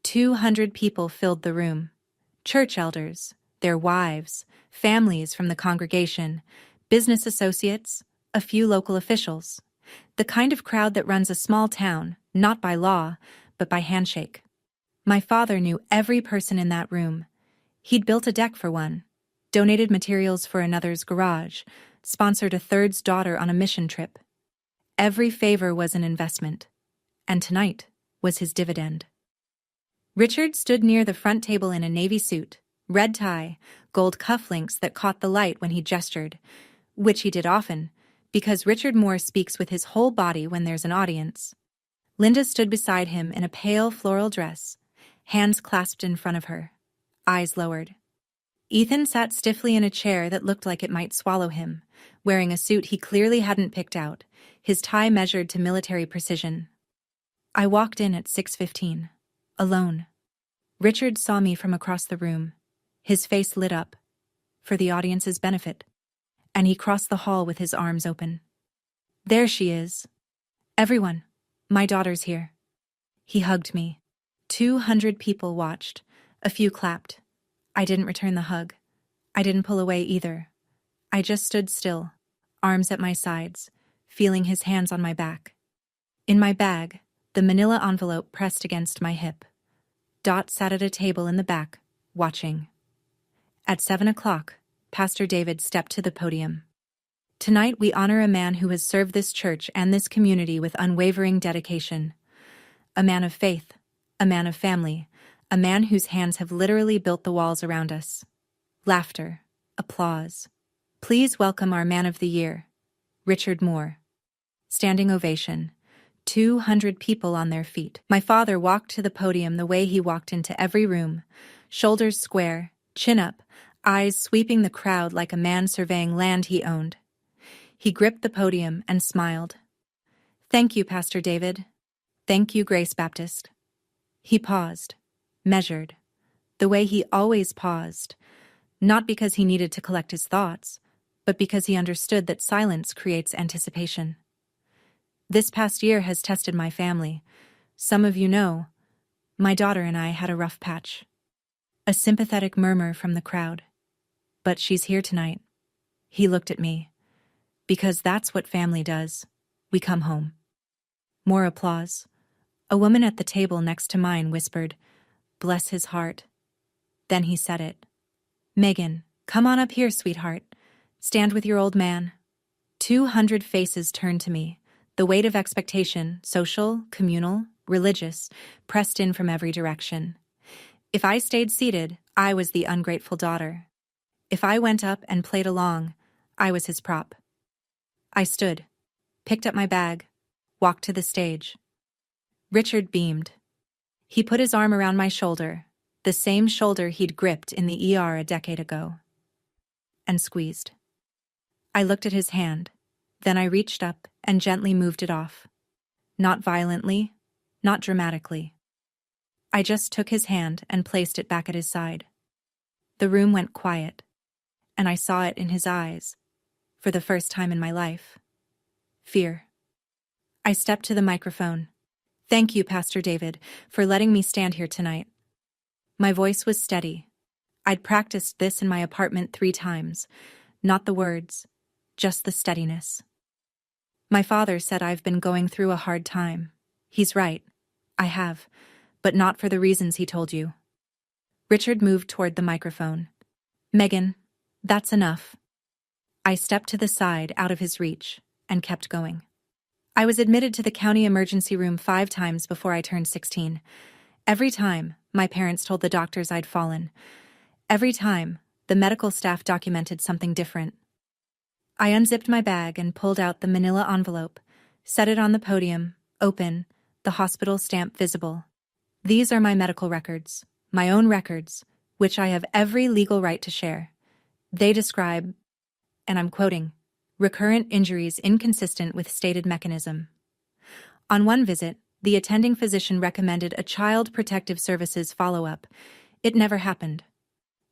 200 people filled the room. Church elders, their wives, families from the congregation, business associates, a few local officials. The kind of crowd that runs a small town, not by law, but by handshake. My father knew every person in that room. He'd built a deck for one, donated materials for another's garage, sponsored a third's daughter on a mission trip. Every favor was an investment, and tonight was his dividend. Richard stood near the front table in a navy suit, red tie, gold cufflinks that caught the light when he gestured, which he did often, because Richard Moore speaks with his whole body when there's an audience. Linda stood beside him in a pale floral dress, hands clasped in front of her, eyes lowered. Ethan sat stiffly in a chair that looked like it might swallow him, wearing a suit he clearly hadn't picked out, his tie measured to military precision. I walked in at 6:15, alone. Richard saw me from across the room. His face lit up, for the audience's benefit, and he crossed the hall with his arms open. There she is. Everyone, my daughter's here. He hugged me. 200 people watched. A few clapped. I didn't return the hug. I didn't pull away either. I just stood still, arms at my sides, feeling his hands on my back. In my bag, the manila envelope pressed against my hip. Dot sat at a table in the back, watching. At 7 o'clock, Pastor David stepped to the podium. Tonight we honor a man who has served this church and this community with unwavering dedication. A man of faith, a man of family, a man whose hands have literally built the walls around us. Laughter, applause. Please welcome our Man of the Year, Richard Moore. Standing ovation. 200 people on their feet. My father walked to the podium the way he walked into every room, shoulders square, chin up, eyes sweeping the crowd like a man surveying land he owned. He gripped the podium and smiled. Thank you, Pastor David. Thank you, Grace Baptist. He paused, measured, the way he always paused, not because he needed to collect his thoughts, but because he understood that silence creates anticipation. This past year has tested my family. Some of you know, my daughter and I had a rough patch. A sympathetic murmur from the crowd. But she's here tonight. He looked at me. Because that's what family does. We come home. More applause. A woman at the table next to mine whispered, "Bless his heart." Then he said it. "Megan, come on up here, sweetheart. Stand with your old man." 200 faces turned to me. The weight of expectation, social, communal, religious, pressed in from every direction. If I stayed seated, I was the ungrateful daughter. If I went up and played along, I was his prop. I stood, picked up my bag, walked to the stage. Richard beamed. He put his arm around my shoulder, the same shoulder he'd gripped in the ER a decade ago, and squeezed. I looked at his hand, then I reached up and gently moved it off. Not violently, not dramatically. I just took his hand and placed it back at his side. The room went quiet, and I saw it in his eyes, for the first time in my life. Fear. I stepped to the microphone. Thank you, Pastor David, for letting me stand here tonight. My voice was steady. I'd practiced this in my apartment 3 times. Not the words, just the steadiness. My father said I've been going through a hard time. He's right. I have, but not for the reasons he told you. Richard moved toward the microphone. Megan, that's enough. I stepped to the side out of his reach and kept going. I was admitted to the county emergency room 5 times before I turned 16. Every time, my parents told the doctors I'd fallen. Every time, the medical staff documented something different. I unzipped my bag and pulled out the manila envelope, Set it on the podium, open, the hospital stamp visible. These are my medical records, my own records, which I have every legal right to share. They describe, and I'm quoting, recurrent injuries inconsistent with stated mechanism. On one visit, the attending physician recommended a Child Protective Services follow-up. It never happened.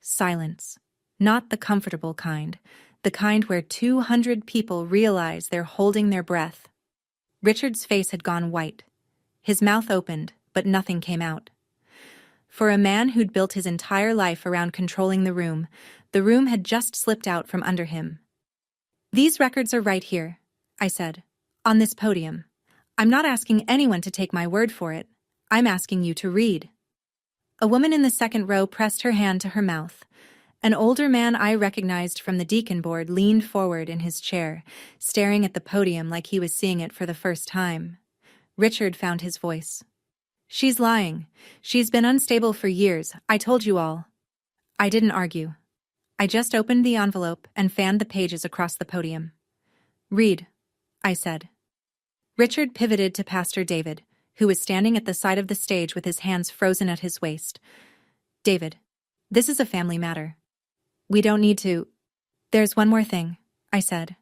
Silence. Not the comfortable kind, the kind where 200 people realize they're holding their breath. Richard's face had gone white. His mouth opened, but nothing came out. For a man who'd built his entire life around controlling the room had just slipped out from under him. These records are right here, I said, on this podium. I'm not asking anyone to take my word for it. I'm asking you to read. A woman in the second row pressed her hand to her mouth. An older man I recognized from the deacon board leaned forward in his chair, staring at the podium like he was seeing it for the first time. Richard found his voice. She's lying. She's been unstable for years. I told you all. I didn't argue. I just opened the envelope and fanned the pages across the podium. Read, I said. Richard pivoted to Pastor David, who was standing at the side of the stage with his hands frozen at his waist. David, this is a family matter. We don't need to. There's one more thing, I said.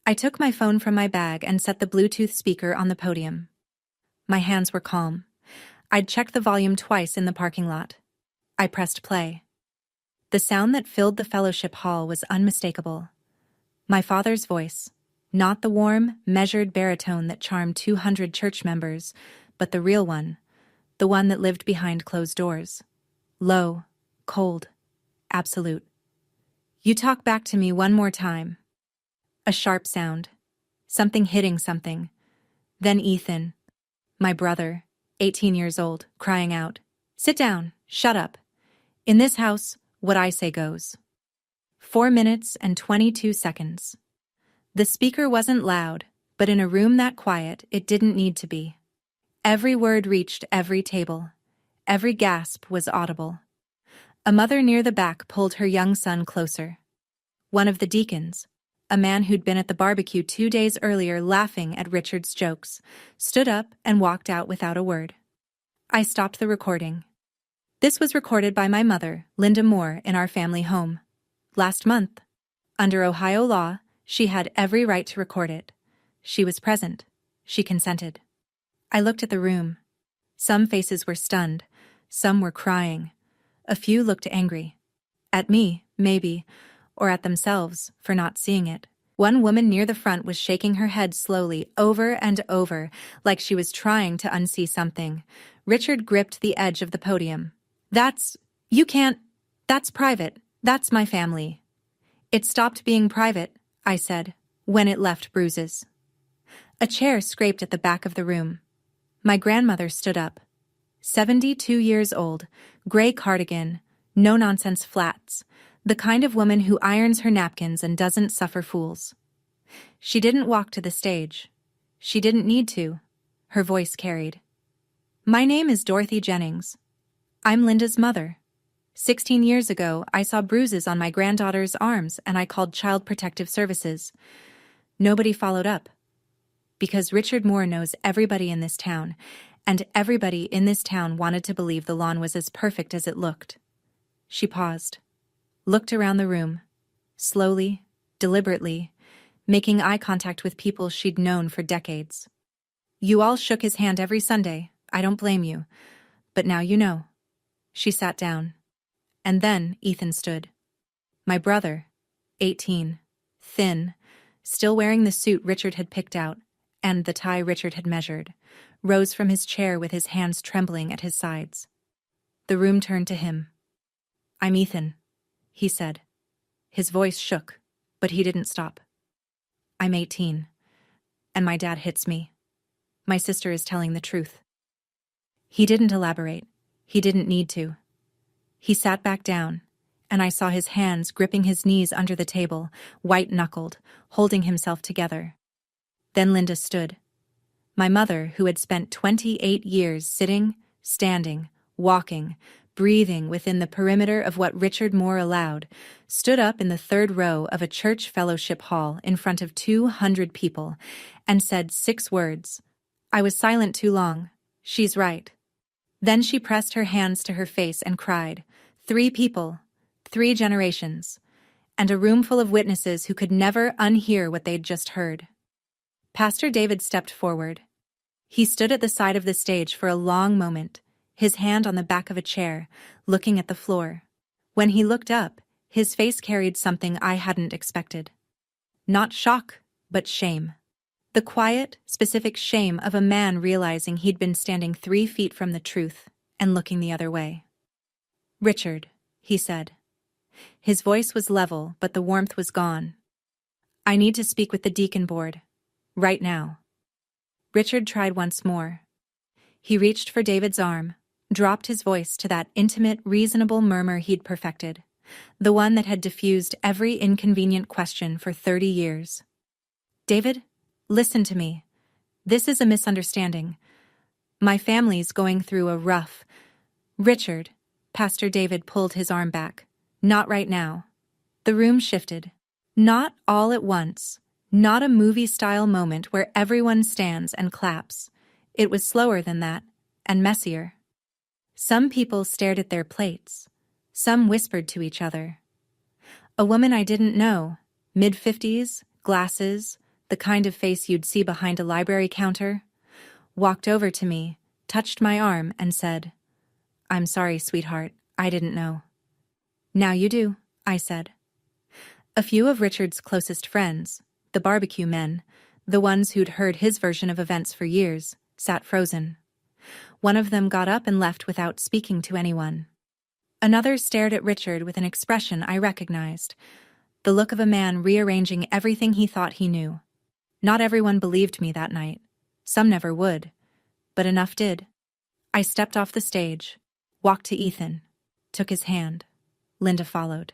I took my phone from my bag and set the Bluetooth speaker on the podium. My hands were calm. I'd checked the volume twice in the parking lot. I pressed play. The sound that filled the fellowship hall was unmistakable. My father's voice, not the warm, measured baritone that charmed 200 church members, but the real one, the one that lived behind closed doors. Low, cold, absolute. You talk back to me one more time. A sharp sound. Something hitting something. Then Ethan, my brother, 18 years old, crying out, "Sit down, shut up. In this house, what I say goes." 4 minutes and 22 seconds. The speaker wasn't loud, but in a room that quiet, it didn't need to be. Every word reached every table. Every gasp was audible. A mother near the back pulled her young son closer. One of the deacons, a man who'd been at the barbecue 2 days earlier laughing at Richard's jokes, stood up and walked out without a word. I stopped the recording. This was recorded by my mother, Linda Moore, in our family home. Last month. Under Ohio law, she had every right to record it. She was present. She consented. I looked at the room. Some faces were stunned. Some were crying. A few looked angry. At me, maybe, or at themselves for not seeing it. One woman near the front was shaking her head slowly, over and over, like she was trying to unsee something. Richard gripped the edge of the podium. You can't, that's private, that's my family. It stopped being private, I said, when it left bruises. A chair scraped at the back of the room. My grandmother stood up. 72 years old, gray cardigan, no-nonsense flats, the kind of woman who irons her napkins and doesn't suffer fools. She didn't walk to the stage. She didn't need to. Her voice carried. My name is Dorothy Jennings. I'm Linda's mother. 16 years ago, I saw bruises on my granddaughter's arms and I called Child Protective Services. Nobody followed up. Because Richard Moore knows everybody in this town, and everybody in this town wanted to believe the lawn was as perfect as it looked. She paused, looked around the room, slowly, deliberately, making eye contact with people she'd known for decades. You all shook his hand every Sunday, I don't blame you, but now you know. She sat down. And then Ethan stood. My brother, 18, thin, still wearing the suit Richard had picked out, and the tie Richard had measured, rose from his chair with his hands trembling at his sides. The room turned to him. I'm Ethan, he said. His voice shook, but he didn't stop. I'm 18, and my dad hits me. My sister is telling the truth. He didn't elaborate. He didn't need to. He sat back down, and I saw his hands gripping his knees under the table, white-knuckled, holding himself together. Then Linda stood. My mother, who had spent 28 years sitting, standing, walking, breathing within the perimeter of what Richard Moore allowed, stood up in the third row of a church fellowship hall in front of 200 people and said 6 words. I was silent too long. She's right. Then she pressed her hands to her face and cried, 3 people, 3 generations, and a room full of witnesses who could never unhear what they'd just heard. Pastor David stepped forward. He stood at the side of the stage for a long moment, his hand on the back of a chair, looking at the floor. When he looked up, his face carried something I hadn't expected. Not shock, but shame. The quiet, specific shame of a man realizing he'd been standing 3 feet from the truth and looking the other way. Richard, he said. His voice was level, but the warmth was gone. I need to speak with the deacon board. Right now. Richard tried once more. He reached for David's arm, dropped his voice to that intimate, reasonable murmur he'd perfected, the one that had diffused every inconvenient question for 30 years. David, listen to me. This is a misunderstanding. My family's going through a rough... Richard, Pastor David pulled his arm back. Not right now. The room shifted. Not all at once. Not a movie-style moment where everyone stands and claps. It was slower than that, and messier. Some people stared at their plates. Some whispered to each other. A woman I didn't know, mid-50s, glasses, the kind of face you'd see behind a library counter, walked over to me, touched my arm, and said, I'm sorry, sweetheart, I didn't know. Now you do, I said. A few of Richard's closest friends, the barbecue men, the ones who'd heard his version of events for years, sat frozen. One of them got up and left without speaking to anyone. Another stared at Richard with an expression I recognized, the look of a man rearranging everything he thought he knew. Not everyone believed me that night. Some never would. But enough did. I stepped off the stage, walked to Ethan, took his hand. Linda followed.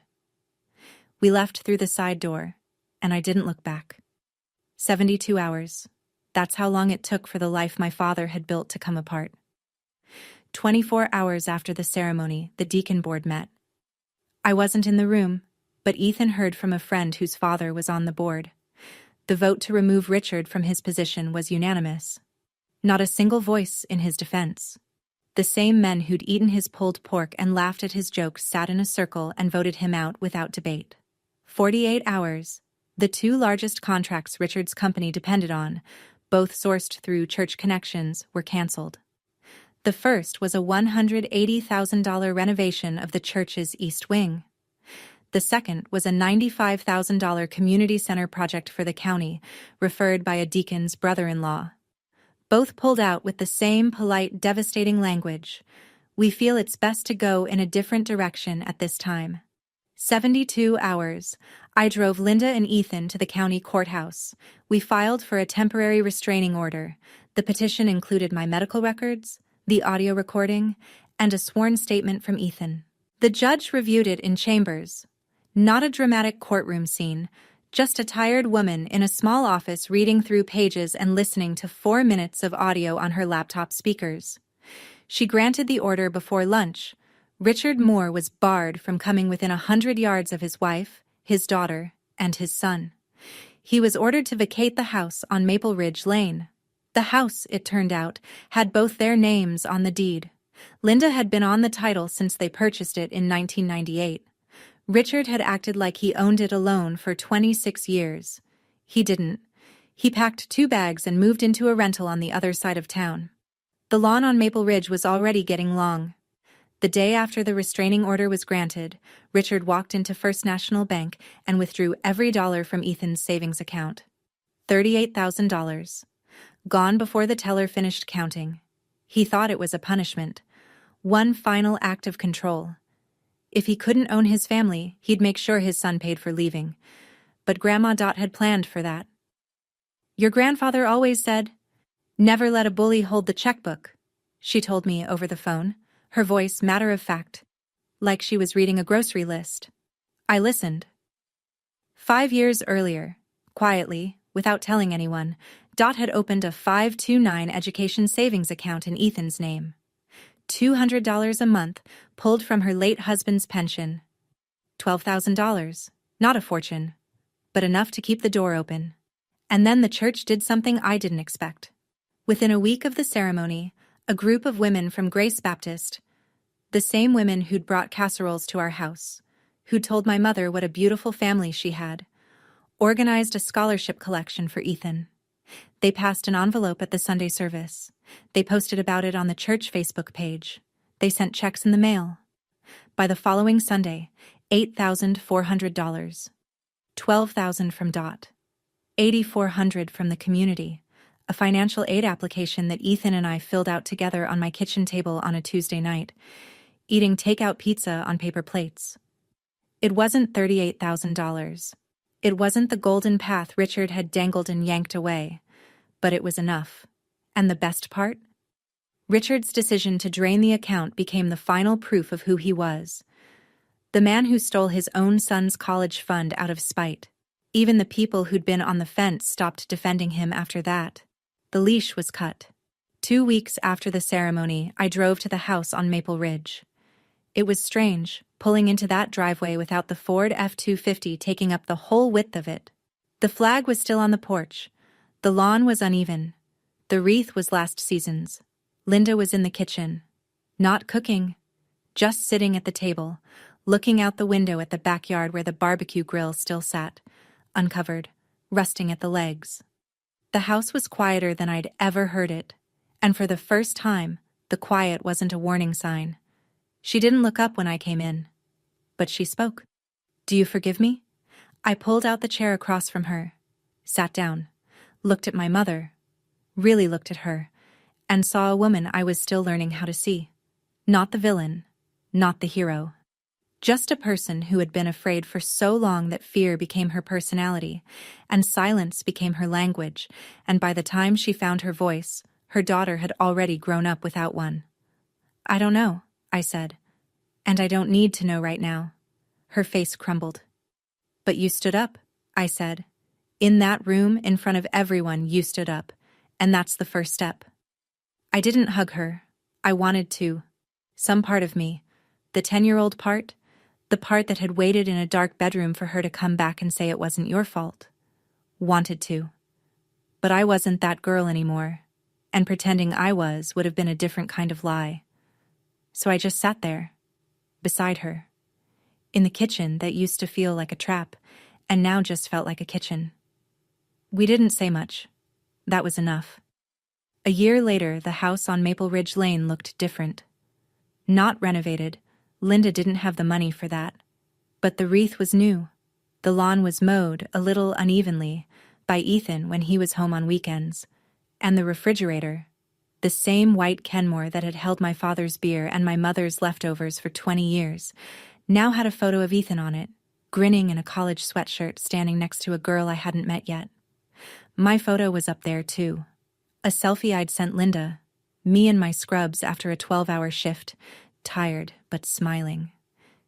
We left through the side door, and I didn't look back. 72 hours. That's how long it took for the life my father had built to come apart. 24 hours after the ceremony, the deacon board met. I wasn't in the room, but Ethan heard from a friend whose father was on the board. The vote to remove Richard from his position was unanimous. Not a single voice in his defense. The same men who'd eaten his pulled pork and laughed at his jokes sat in a circle and voted him out without debate. 48 hours. The 2 largest contracts Richard's company depended on, both sourced through church connections, were canceled. The first was a $180,000 renovation of the church's east wing. The second was a $95,000 community center project for the county, referred by a deacon's brother-in-law. Both pulled out with the same polite, devastating language. We feel it's best to go in a different direction at this time. 72 hours. I drove Linda and Ethan to the county courthouse. We filed for a temporary restraining order. The petition included my medical records, the audio recording, and a sworn statement from Ethan. The judge reviewed it in chambers. Not a dramatic courtroom scene, just a tired woman in a small office reading through pages and listening to 4 minutes of audio on her laptop speakers. She granted the order before lunch. Richard Moore was barred from coming within 100 yards of his wife, his daughter, and his son. He was ordered to vacate the house on Maple Ridge Lane. The house, it turned out, had both their names on the deed. Linda had been on the title since they purchased it in 1998. Richard had acted like he owned it alone for 26 years. He didn't. He packed 2 bags and moved into a rental on the other side of town. The lawn on Maple Ridge was already getting long. The day after the restraining order was granted, Richard walked into First National Bank and withdrew every dollar from Ethan's savings account. $38,000. Gone before the teller finished counting. He thought it was a punishment. One final act of control. If he couldn't own his family, he'd make sure his son paid for leaving. But Grandma Dot had planned for that. Your grandfather always said, "Never let a bully hold the checkbook," she told me over the phone, her voice matter-of-fact, like she was reading a grocery list. I listened. 5 years earlier, quietly, without telling anyone, Dot had opened a 529 education savings account in Ethan's name. $200 a month pulled from her late husband's pension. $12,000. Not a fortune, but enough to keep the door open. And then the church did something I didn't expect. Within a week of the ceremony, a group of women from Grace Baptist, the same women who'd brought casseroles to our house, who'd told my mother what a beautiful family she had, organized a scholarship collection for Ethan. They passed an envelope at the Sunday service. They posted about it on the church Facebook page. They sent checks in the mail. By the following Sunday, $8,400. $12,000 from Dot. $8,400 from the community, a financial aid application that Ethan and I filled out together on my kitchen table on a Tuesday night, eating takeout pizza on paper plates. It wasn't $38,000. It wasn't the golden path Richard had dangled and yanked away, but it was enough. And the best part? Richard's decision to drain the account became the final proof of who he was. The man who stole his own son's college fund out of spite. Even the people who'd been on the fence stopped defending him after that. The leash was cut. 2 weeks after the ceremony, I drove to the house on Maple Ridge. It was strange, pulling into that driveway without the Ford F-250 taking up the whole width of it. The flag was still on the porch. The lawn was uneven. The wreath was last season's. Linda was in the kitchen. Not cooking. Just sitting at the table, looking out the window at the backyard where the barbecue grill still sat, uncovered, rusting at the legs. The house was quieter than I'd ever heard it, and for the first time, the quiet wasn't a warning sign. She didn't look up when I came in, but she spoke. "Do you forgive me?" I pulled out the chair across from her, sat down, looked at my mother, really looked at her, and saw a woman I was still learning how to see. Not the villain, not the hero. Just a person who had been afraid for so long that fear became her personality, and silence became her language, and by the time she found her voice, her daughter had already grown up without one. "I don't know," I said, "and I don't need to know right now." Her face crumbled. "But you stood up," I said. "In that room, in front of everyone, you stood up, and that's the first step." I didn't hug her. I wanted to. Some part of me, the 10-year-old part, the part that had waited in a dark bedroom for her to come back and say it wasn't your fault, wanted to. But I wasn't that girl anymore, and pretending I was would have been a different kind of lie. So I just sat there, beside her, in the kitchen that used to feel like a trap, and now just felt like a kitchen. We didn't say much. That was enough. A year later, the house on Maple Ridge Lane looked different. Not renovated. Linda didn't have the money for that. But the wreath was new. The lawn was mowed, a little unevenly, by Ethan when he was home on weekends. And the refrigerator, the same white Kenmore that had held my father's beer and my mother's leftovers for 20 years, now had a photo of Ethan on it, grinning in a college sweatshirt standing next to a girl I hadn't met yet. My photo was up there, too. A selfie I'd sent Linda, me in my scrubs after a 12-hour shift, tired but smiling.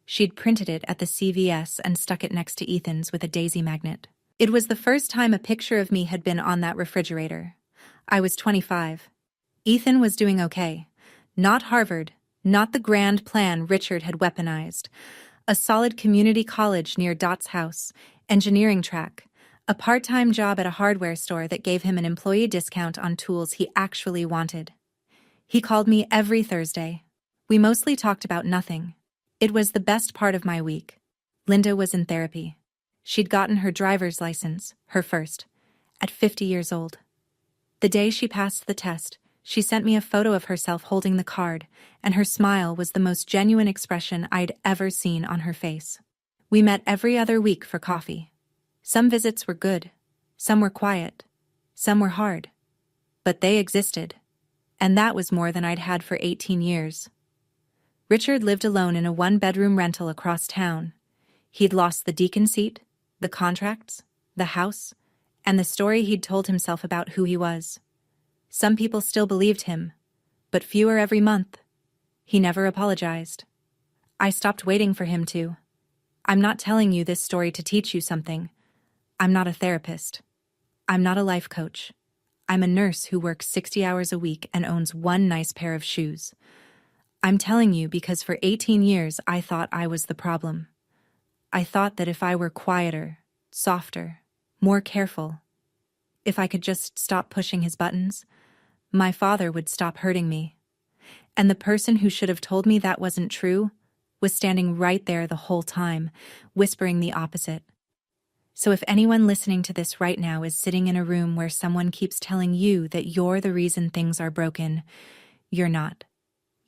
She'd printed it at the CVS and stuck it next to Ethan's with a daisy magnet. It was the first time a picture of me had been on that refrigerator. I was 25. Ethan was doing okay. Not Harvard, not the grand plan Richard had weaponized. A solid community college near Dot's house, engineering track, a part-time job at a hardware store that gave him an employee discount on tools he actually wanted. He called me every Thursday. We mostly talked about nothing. It was the best part of my week. Linda was in therapy. She'd gotten her driver's license, her first, at 50 years old. The day she passed the test, she sent me a photo of herself holding the card, and her smile was the most genuine expression I'd ever seen on her face. We met every other week for coffee. Some visits were good, some were quiet, some were hard. But they existed, and that was more than I'd had for 18 years. Richard lived alone in a one-bedroom rental across town. He'd lost the deacon seat, the contracts, the house, and the story he'd told himself about who he was. Some people still believed him, but fewer every month. He never apologized. I stopped waiting for him to. I'm not telling you this story to teach you something. I'm not a therapist. I'm not a life coach. I'm a nurse who works 60 hours a week and owns one nice pair of shoes. I'm telling you because for 18 years I thought I was the problem. I thought that if I were quieter, softer, more careful, if I could just stop pushing his buttons, my father would stop hurting me. And the person who should have told me that wasn't true was standing right there the whole time, whispering the opposite. So if anyone listening to this right now is sitting in a room where someone keeps telling you that you're the reason things are broken, you're not.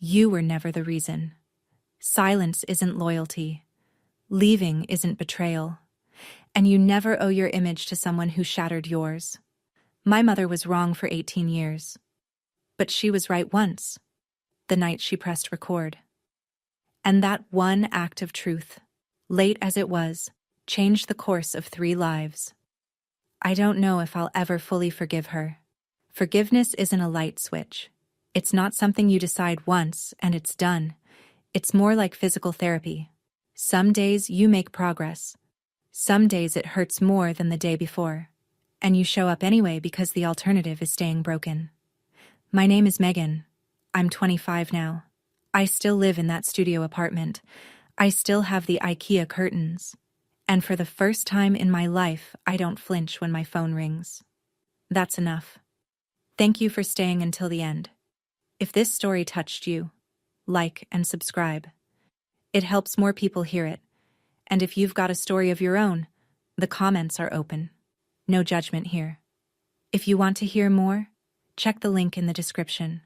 You were never the reason. Silence isn't loyalty. Leaving isn't betrayal. And you never owe your image to someone who shattered yours. My mother was wrong for 18 years. But she was right once, the night she pressed record. And that one act of truth, late as it was, changed the course of 3 lives. I don't know if I'll ever fully forgive her. Forgiveness isn't a light switch. It's not something you decide once and it's done. It's more like physical therapy. Some days you make progress. Some days it hurts more than the day before. And you show up anyway because the alternative is staying broken. My name is Megan. I'm 25 now. I still live in that studio apartment. I still have the IKEA curtains. And for the first time in my life, I don't flinch when my phone rings. That's enough. Thank you for staying until the end. If this story touched you, like and subscribe. It helps more people hear it. And if you've got a story of your own, the comments are open. No judgment here. If you want to hear more, check the link in the description.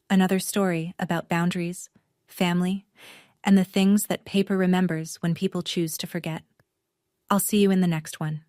Another story about boundaries, family, and the things that paper remembers when people choose to forget. I'll see you in the next one.